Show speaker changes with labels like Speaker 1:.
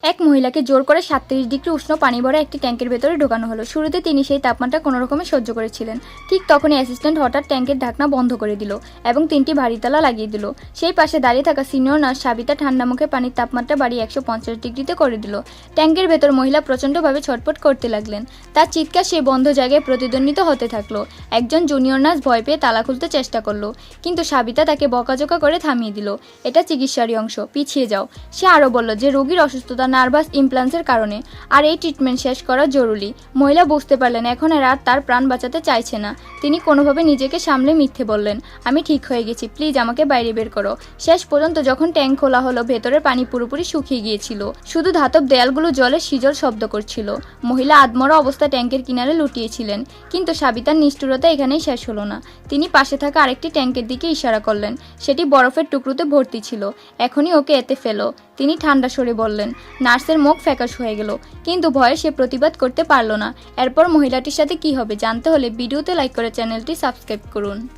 Speaker 1: এক মহিলাকে জোর করে ৩৭ ডিগ্রি উষ্ণ পানি ভরা একটি ট্যাঙ্কের ভেতরে ঢোকানো হলো। শুরুতে তিনি সেই তাপমাত্রা কোনো রকমে সহ্য করেছিলেন। ঠিক তখনই অ্যাসিস্ট্যান্ট হঠাৎ ট্যাঙ্কের ঢাকনা বন্ধ করে দিল এবং ৩টি ভারী তালা লাগিয়ে দিল। সেই পাশে দাঁড়িয়ে থাকা সিনিয়র নার্স সাবিতা ঠান্ডা মুখে পানির তাপমাত্রা বাড়িয়ে ১৫০ ডিগ্রিতে করে দিল। ট্যাঙ্কের ভেতর মহিলা প্রচণ্ডভাবে ছটফট করতে লাগলেন। তার চিৎকার সেই বন্ধ জায়গায় প্রতিধ্বনিত হতে থাকলো। একজন জুনিয়র নার্স ভয় পেয়ে তালা খুলতে চেষ্টা করলো, কিন্তু সাবিতা তাকে বকাঝকা করে থামিয়ে দিল। এটা চিকিৎসারই অংশ, পিছিয়ে যাও। সে আরও বলল যে রোগীর অসুস্থতা নার্ভাস ইমপ্লান্সের কারণে, আর এই ট্রিটমেন্ট শেষ করা জরুরি। মহিলা বুঝতে পারলেন এখন আর তার প্রাণ বাঁচাতে চাইছে না। তিনি কোনোভাবে নিজেকে সামলে মিথ্যে বললেন, আমি ঠিক হয়ে গেছি, প্লিজ আমাকে বাইরে বের করো। শেষ পর্যন্ত যখন ট্যাঙ্ক খোলা হলো, ভেতরের পানি পুরোপুরি শুকিয়ে গিয়েছিল। শুধু ধাতব দেয়ালগুলো জলে শীতল শব্দ করছিল। মহিলা আধমরা অবস্থায় ট্যাঙ্কের কিনারে লুটিয়েছিলেন। কিন্তু সাবিতার নিষ্ঠুরতা এখানেই শেষ হলো না। তিনি পাশে থাকা আরেকটি ট্যাঙ্কের দিকে ইশারা করলেন। সেটি বরফের টুকরোতে ভর্তি ছিল। এখনই ওকে এতে ফেলো, তিনি ঠান্ডা স্বরে বললেন। নার্সের মুখ ফ্যাকাশ হয়ে গেল, কিন্তু ভয়ে সে প্রতিবাদ করতে পারল না। এরপর মহিলাটির সাথে কি হবে জানতে হলে ভিডিওতে লাইক করে চ্যানেলটি সাবস্ক্রাইব করুন।